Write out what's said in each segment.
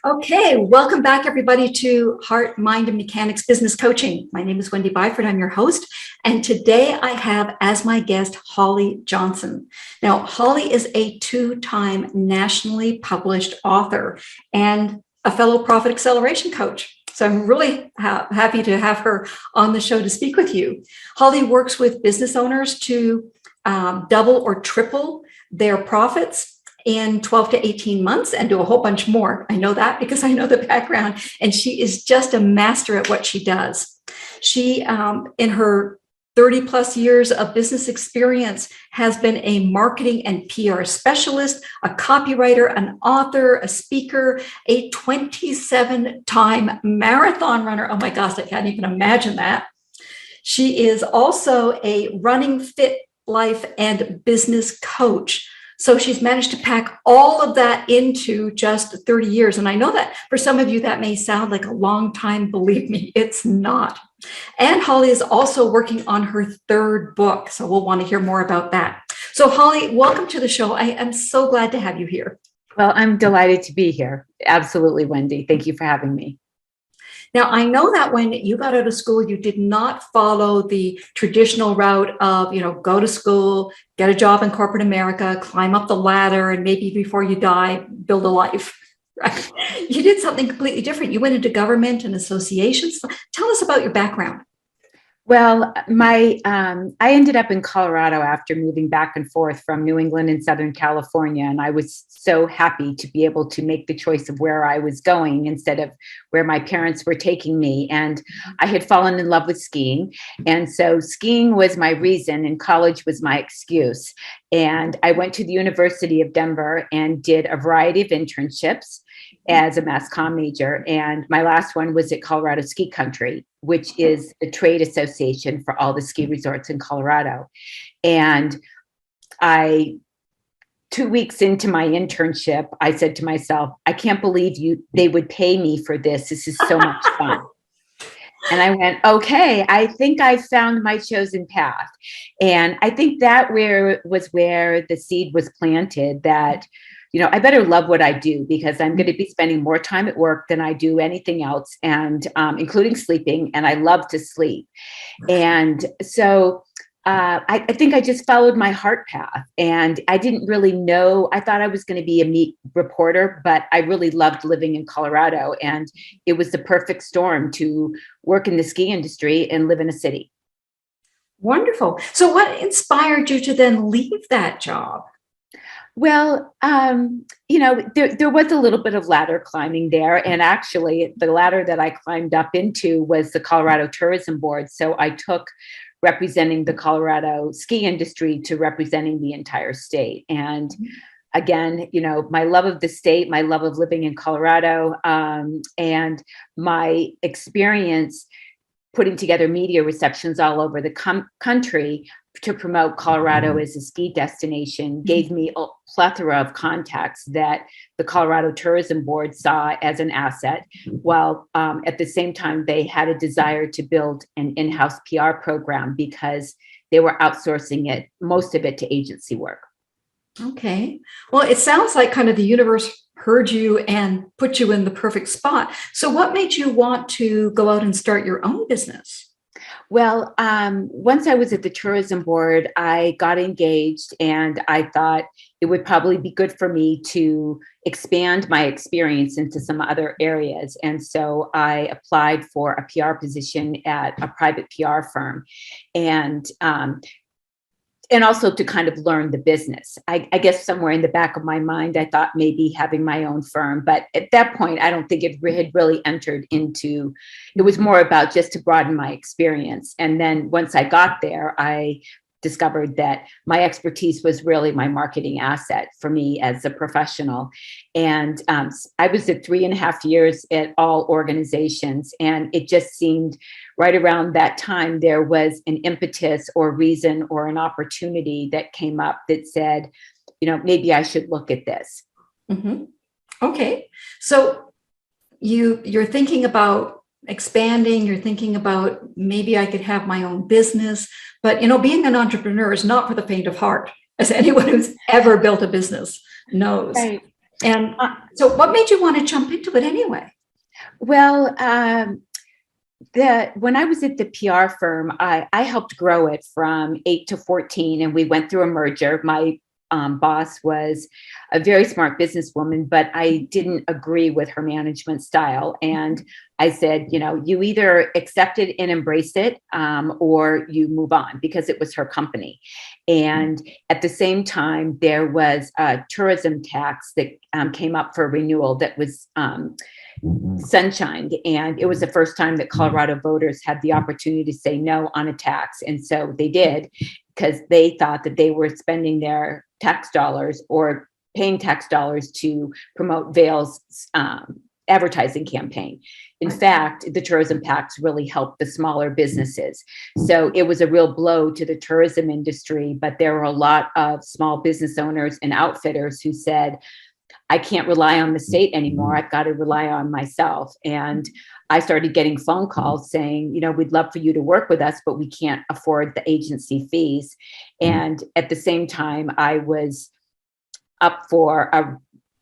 Okay, welcome back everybody to Heart, Mind, and Mechanics Business Coaching. My name is Wendy Byford, I'm your host, and today I have as my guest Holly Johnson. Now, Holly is a two-time nationally published author and a fellow Profit Acceleration coach. So I'm really happy to have her on the show to speak with you. Holly works with business owners to double or triple their profits in 12 to 18 months and do a whole bunch more. I know that because I know the background, and she is just a master at what she does. She, in her 30 plus years of business experience, has been a marketing and PR specialist, a copywriter, an author, a speaker, a 27-time marathon runner. Oh my gosh, I can't even imagine that. She is also a running, fit life and business coach. So she's managed to pack all of that into just 30 years. And I know that for some of you, that may sound like a long time. Believe me, it's not. And Holly is also working on her third book. So we'll want to hear more about that. So Holly, welcome to the show. I am so glad to have you here. Well, I'm delighted to be here. Absolutely, Wendy. Thank you for having me. Now, I know that when you got out of school, you did not follow the traditional route of, go to school, get a job in corporate America, climb up the ladder, and maybe before you die, build a life. Right? You did something completely different. You went into government and associations. Tell us about your background. Well, I ended up in Colorado after moving back and forth from New England and Southern California. And I was so happy to be able to make the choice of where I was going instead of where my parents were taking me. And I had fallen in love with skiing. And so skiing was my reason and college was my excuse. And I went to the University of Denver and did a variety of internships as a mass comm major. And my last one was at Colorado Ski Country, which is the trade association for all the ski resorts in Colorado. And 2 weeks into my internship, I said to myself, I can't believe they would pay me for this. This is so much fun. And I went, okay, I think I found my chosen path. And I think that was where the seed was planted that, I better love what I do because I'm going to be spending more time at work than I do anything else, and including sleeping. And I love to sleep. And so I think I just followed my heart path, and I didn't really know. I thought I was going to be a meat reporter, but I really loved living in Colorado, and it was the perfect storm to work in the ski industry and live in a city. Wonderful. So what inspired you to then leave that job? Well, there was a little bit of ladder climbing there. And actually, the ladder that I climbed up into was the Colorado Tourism Board. So I took representing the Colorado ski industry to representing the entire state. And again, my love of the state, my love of living in Colorado, and my experience putting together media receptions all over the country to promote Colorado as a ski destination gave me a plethora of contacts that the Colorado Tourism Board saw as an asset, while at the same time they had a desire to build an in-house PR program because they were outsourcing most of it to agency work. Okay. Well, it sounds like kind of the universe heard you and put you in the perfect spot. So what made you want to go out and start your own business? Well, once I was at the tourism board, I got engaged and I thought it would probably be good for me to expand my experience into some other areas. And so I applied for a PR position at a private PR firm. And also to kind of learn the business. I guess somewhere in the back of my mind, I thought maybe having my own firm. But at that point, I don't think it had really entered into, it was more about just to broaden my experience. And then once I got there, I discovered that my expertise was really my marketing asset for me as a professional. And I was at 3.5 years at all organizations. And it just seemed right around that time, there was an impetus or reason or an opportunity that came up that said, maybe I should look at this. Mm-hmm. Okay. So you're thinking about expanding, you're thinking about maybe I could have my own business, but being an entrepreneur is not for the faint of heart, as anyone who's ever built a business knows. Right. And so what made you want to jump into it anyway? Well, when I was at the PR firm, I helped grow it from 8 to 14, and we went through a merger. My boss was a very smart businesswoman, but I didn't agree with her management style. And I said, you either accept it and embrace it, or you move on, because it was her company. And at the same time, there was a tourism tax that came up for renewal that was sunshined. And it was the first time that Colorado voters had the opportunity to say no on a tax. And so they did, because they thought that they were spending their tax dollars or paying tax dollars to promote Vail's advertising campaign. In fact, the tourism tax really helped the smaller businesses. So it was a real blow to the tourism industry, but there were a lot of small business owners and outfitters who said, I can't rely on the state anymore. I've got to rely on myself. And I started getting phone calls saying, we'd love for you to work with us, but we can't afford the agency fees. And at the same time, I was up for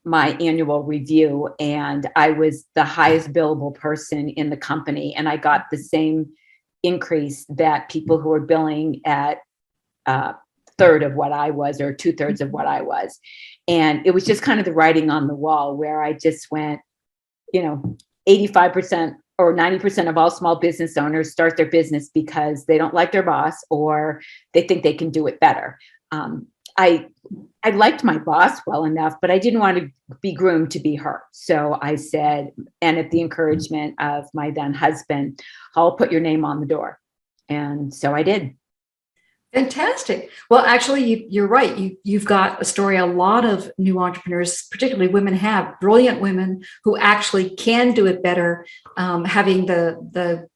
my annual review, and I was the highest billable person in the company. And I got the same increase that people who were billing at third of what I was, or 2/3 of what I was. And it was just kind of the writing on the wall, where I just went, 85% or 90% of all small business owners start their business because they don't like their boss, or they think they can do it better. I liked my boss well enough, but I didn't want to be groomed to be her. So I said, and at the encouragement of my then husband, I'll put your name on the door. And so I did. Fantastic. Well, actually, you're right. You've got a story a lot of new entrepreneurs, particularly women, have brilliant women who actually can do it better, having the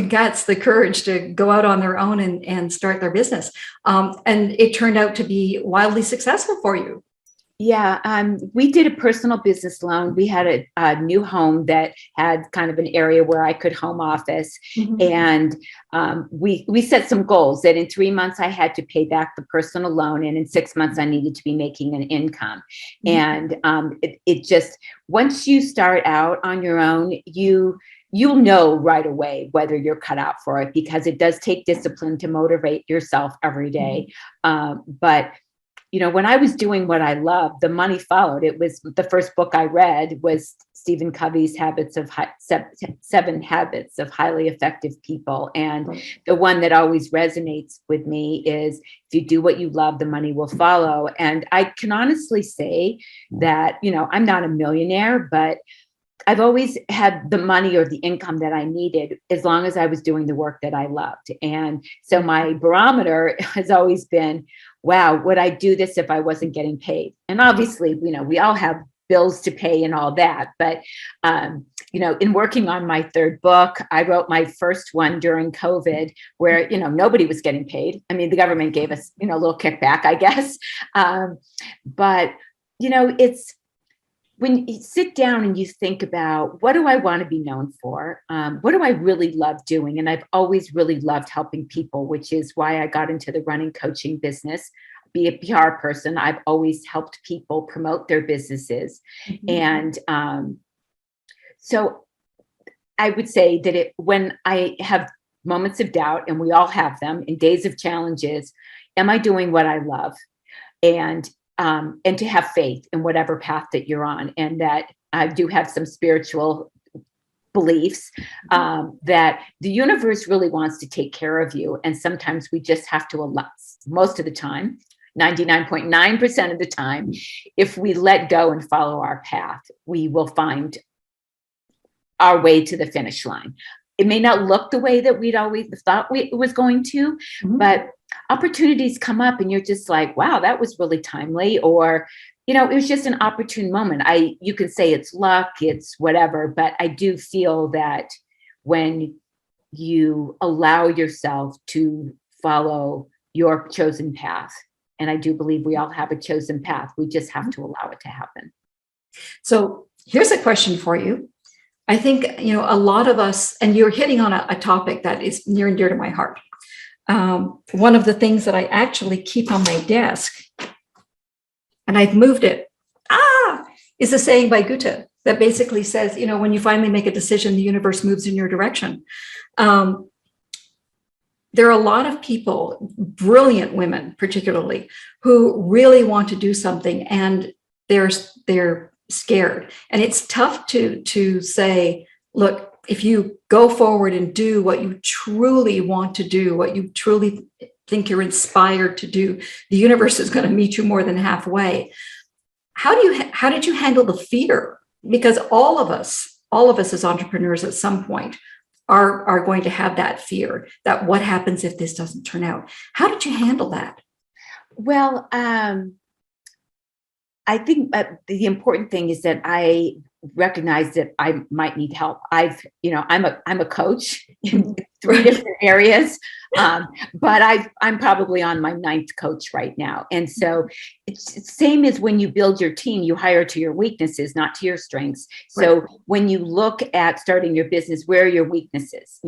guts, the courage to go out on their own and start their business. And it turned out to be wildly successful for you. Yeah, we did a personal business loan. We had a new home that had kind of an area where I could home office. And we set some goals that in 3 months I had to pay back the personal loan, and in 6 months I needed to be making an income. And it just, once you start out on your own, you'll know right away whether you're cut out for it, because it does take discipline to motivate yourself every day. But when I was doing what I loved, the money followed. It was the first book I read was Stephen Covey's 7 Habits of Highly Effective People. And the one that always resonates with me is, if you do what you love, the money will follow. And I can honestly say that, I'm not a millionaire, but I've always had the money or the income that I needed, as long as I was doing the work that I loved. And so my barometer has always been, wow, would I do this if I wasn't getting paid? And obviously, we all have bills to pay and all that. But, in working on my third book, I wrote my first one during COVID, where, nobody was getting paid. I mean, the government gave us, a little kickback, I guess. But, it's, when you sit down and you think about, what do I want to be known for? What do I really love doing? And I've always really loved helping people, which is why I got into the running coaching business. Be a PR person, I've always helped people promote their businesses. And so I would say that when I have moments of doubt, and we all have them in days of challenges, am I doing what I love? And to have faith in whatever path that you're on. And that I do have some spiritual beliefs that the universe really wants to take care of you. And sometimes we just have to allow, most of the time, 99.9% of the time, if we let go and follow our path, we will find our way to the finish line. It may not look the way that we'd always thought it was going to, but opportunities come up and you're just like, wow, that was really timely. Or, it was just an opportune moment. You can say it's luck, it's whatever, but I do feel that when you allow yourself to follow your chosen path, and I do believe we all have a chosen path, we just have to allow it to happen. So here's a question for you. I think, a lot of us, and you're hitting on a topic that is near and dear to my heart. One of the things that I actually keep on my desk, and I've moved it, is a saying by Goethe that basically says, when you finally make a decision, the universe moves in your direction. There are a lot of people, brilliant women particularly, who really want to do something and they're scared. And it's tough to say, look, if you go forward and do what you truly want to do, what you truly think you're inspired to do, the universe is going to meet you more than halfway. How did you handle the fear? Because all of us as entrepreneurs at some point are going to have that fear that what happens if this doesn't turn out? How did you handle that? Well, I think the important thing is that I recognize that I might need help. I'm a coach in three different areas, but I'm probably on my ninth coach right now. And so it's the same as when you build your team, you hire to your weaknesses, not to your strengths. So Right. when you look at starting your business, where are your weaknesses?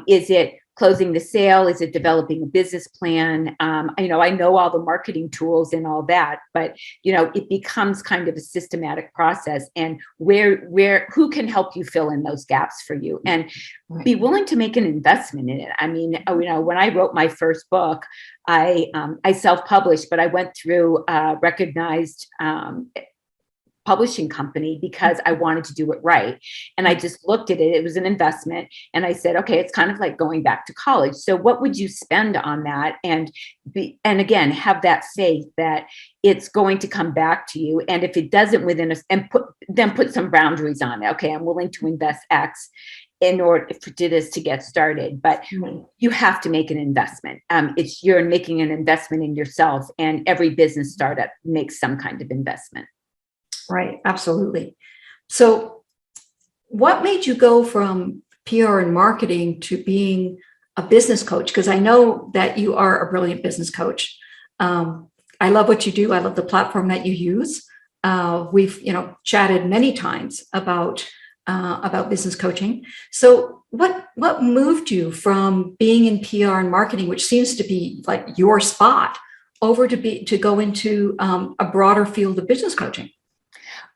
Is it closing the sale? Is it developing a business plan? I know all the marketing tools and all that, but it becomes kind of a systematic process, and who can help you fill in those gaps for you, and be willing to make an investment in it. I mean, when I wrote my first book, I self-published, but I went through a recognized publishing company because I wanted to do it right. And I just looked at it. It was an investment. And I said, okay, it's kind of like going back to college. So what would you spend on that? And again, have that faith that it's going to come back to you. And if it doesn't within us, and put some boundaries on it. Okay, I'm willing to invest X in order for this to get started, but you have to make an investment. You're making an investment in yourself, and every business startup makes some kind of investment. Right, absolutely. So what made you go from PR and marketing to being a business coach? Because I know that you are a brilliant business coach. I love what you do. I love the platform that you use. We've chatted many times about business coaching. So what moved you from being in PR and marketing, which seems to be like your spot, over to go into a broader field of business coaching?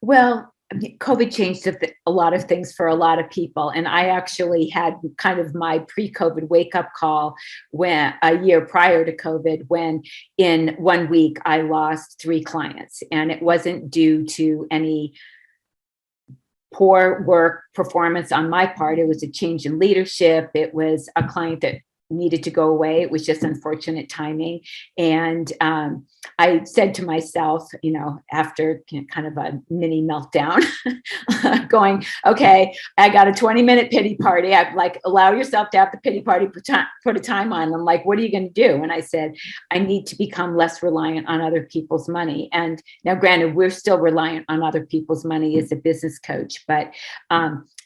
Well, COVID changed a lot of things for a lot of people. And I actually had kind of my pre-COVID wake-up call when a year prior to COVID, when in 1 week I lost 3 clients. And it wasn't due to any poor work performance on my part. It was a change in leadership. It was a client that needed to go away. It was just unfortunate timing. And I said to myself, after kind of a mini meltdown, going, okay, I got a 20-minute pity party. I'm like, allow yourself to have the pity party, put a time on. I'm like, what are you going to do? And I said, I need to become less reliant on other people's money. And now, granted, we're still reliant on other people's money as a business coach, but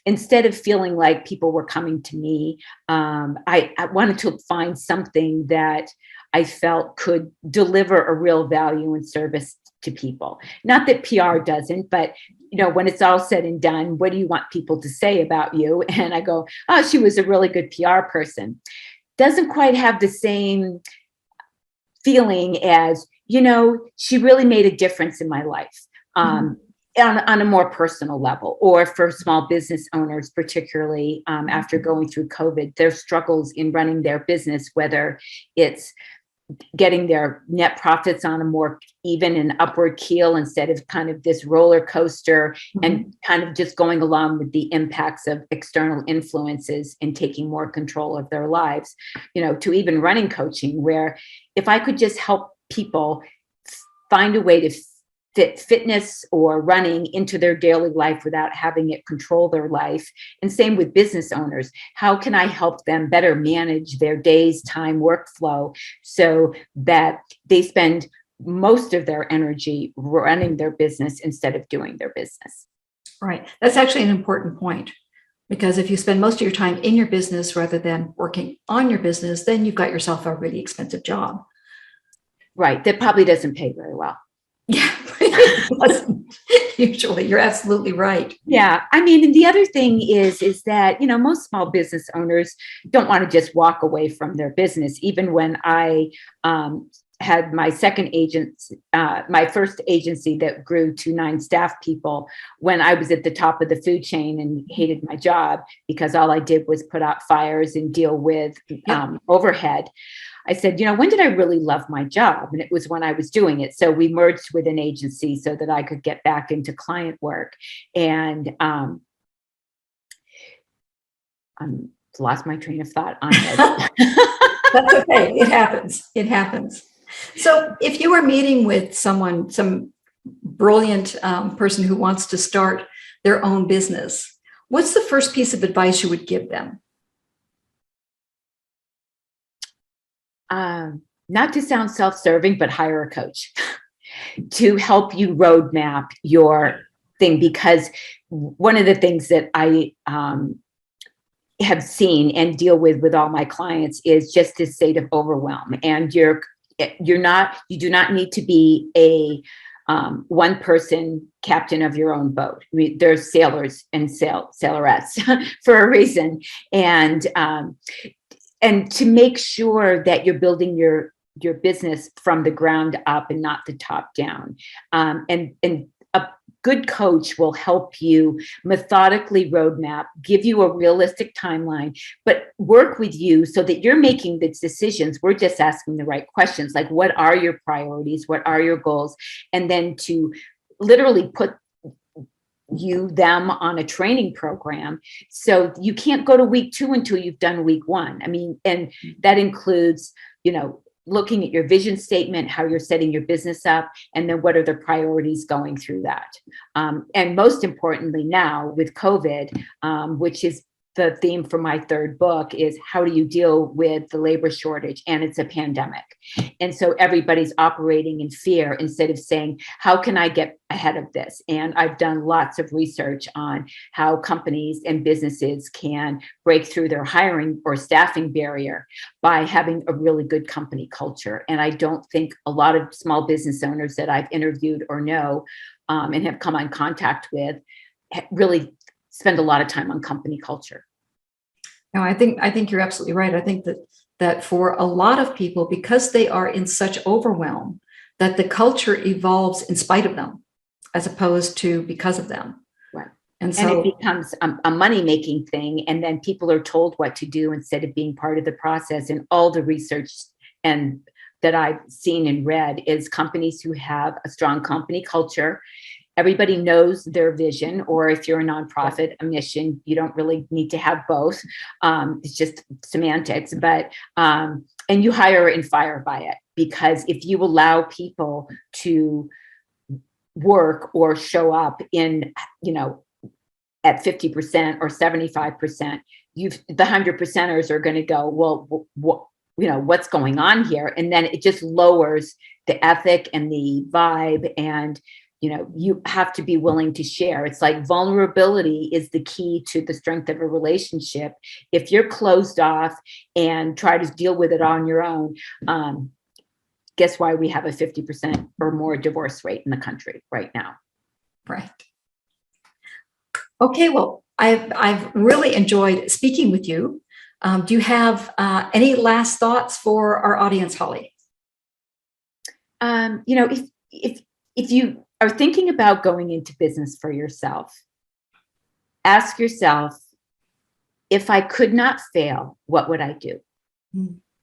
instead of feeling like people were coming to me, I wanted to find something that I felt could deliver a real value and service to people. Not that PR doesn't, but when it's all said and done, what do you want people to say about you? And I go, oh, she was a really good PR person. Doesn't quite have the same feeling as, she really made a difference in my life. On a more personal level, or for small business owners, particularly after going through COVID, their struggles in running their business, whether it's getting their net profits on a more even and upward keel instead of kind of this roller coaster, and kind of just going along with the impacts of external influences and taking more control of their lives, to even running coaching, where if I could just help people find a way to fit fitness or running into their daily life without having it control their life. And same with business owners. How can I help them better manage their day's time workflow so that they spend most of their energy running their business instead of doing their business? Right. That's actually an important point, because if you spend most of your time in your business rather than working on your business, then you've got yourself a really expensive job. Right. That probably doesn't pay very well. Yeah, usually. You're absolutely right. Yeah. I mean, and the other thing is that, most small business owners don't want to just walk away from their business. Even when I had my second agency, my first agency that grew to 9 staff people when I was at the top of the food chain and hated my job because all I did was put out fires and deal with overhead. I said, when did I really love my job? And it was when I was doing it. So we merged with an agency so that I could get back into client work. And lost my train of thought on it. That's okay. It happens. It happens. So if you were meeting with someone, some brilliant person who wants to start their own business, what's the first piece of advice you would give them? Not to sound self-serving, but hire a coach to help you roadmap your thing. Because one of the things that I have seen and deal with all my clients is just this state of overwhelm. And you do not need to be a one person captain of your own boat. There's sailors and sailorettes for a reason. And to make sure that you're building your business from the ground up and not the top down. And a good coach will help you methodically roadmap, give you a realistic timeline, but work with you so that you're making the decisions. We're just asking the right questions, like what are your priorities? What are your goals? And then to literally put them on a training program. So you can't go to week 2 until you've done week 1. I mean, and that includes, looking at your vision statement, how you're setting your business up, and then what are the priorities going through that. And most importantly now with COVID, which is the theme for my third book, is how do you deal with the labor shortage? And it's a pandemic. And so everybody's operating in fear instead of saying, how can I get ahead of this? And I've done lots of research on how companies and businesses can break through their hiring or staffing barrier by having a really good company culture. And I don't think a lot of small business owners that I've interviewed or know and have come in contact with really spend a lot of time on company culture. No, I think you're absolutely right. I think that for a lot of people, because they are in such overwhelm, that the culture evolves in spite of them, as opposed to because of them. Right. And so it becomes a money-making thing, and then people are told what to do instead of being part of the process. And all the research and that I've seen and read is companies who have a strong company culture. Everybody knows their vision, or if you're a nonprofit, a mission. You don't really need to have both. It's just semantics, but and you hire and fire by it, because if you allow people to work or show up in, at 50% or 75%, the 100%ers are going to go, well, what's going on here? And then it just lowers the ethic and the vibe. And you have to be willing to share. It's like vulnerability is the key to the strength of a relationship. If you're closed off and try to deal with it on your own, guess why we have a 50% or more divorce rate in the country right now? Right. Okay, well, I've really enjoyed speaking with you. Do you have any last thoughts for our audience, Holly? If you are thinking about going into business for yourself, ask yourself, if I could not fail, what would I do?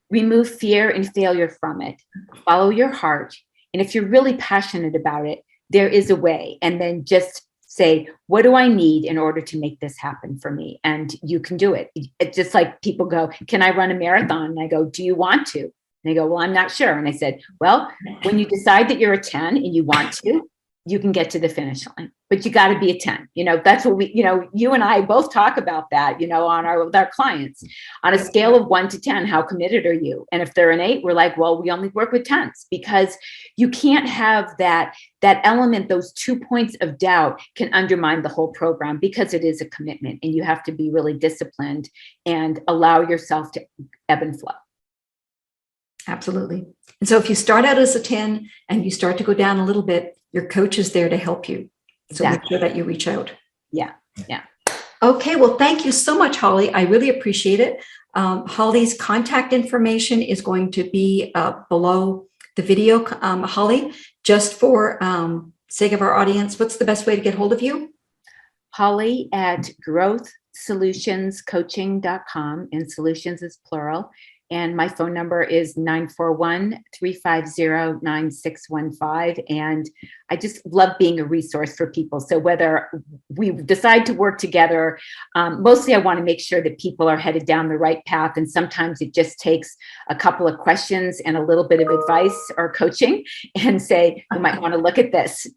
Remove fear and failure from it. Follow your heart. And if you're really passionate about it, there is a way. And then just say, what do I need in order to make this happen for me? And you can do it. It's just like people go, can I run a marathon? And I go, do you want to? And they go, well, I'm not sure. And I said, well, when you decide that you're a 10 and you want to, you can get to the finish line, but you got to be a 10. That's what you and I both talk about that, with our clients on a scale of 1 to 10, how committed are you? And if they're an 8, we're like, well, we only work with 10s, because you can't have that element. Those 2 points of doubt can undermine the whole program, because it is a commitment, and you have to be really disciplined and allow yourself to ebb and flow. Absolutely. And so if you start out as a 10 and you start to go down a little bit, your coach is there to help you. So Make sure that you reach out. Yeah. Okay. Well, thank you so much, Holly. I really appreciate it. Holly's contact information is going to be below the video. Holly, just for sake of our audience, what's the best way to get hold of you? Holly at growthsolutionscoaching.com, and solutions is plural. And my phone number is 941-350-9615. And I just love being a resource for people. So whether we decide to work together, mostly I want to make sure that people are headed down the right path. And sometimes it just takes a couple of questions and a little bit of advice or coaching and say, you might want to look at this.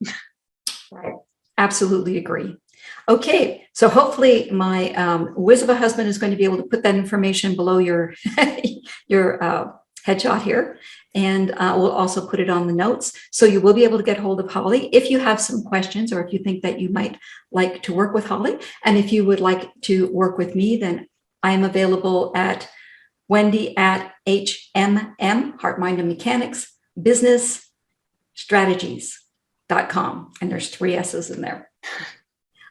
Right. Absolutely agree. Okay, so hopefully my whiz of a husband is going to be able to put that information below your headshot here, and we'll also put it on the notes. So you will be able to get hold of Holly if you have some questions, or if you think that you might like to work with Holly. And if you would like to work with me, then I am available at Wendy at HMM, Heart, Mind, and Mechanics, Business Strategies.com. And there's 3 S's in there.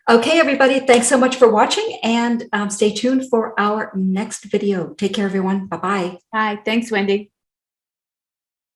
Okay, everybody, thanks so much for watching, and stay tuned for our next video. Take care, everyone. Bye-bye. Hi, thanks, Wendy.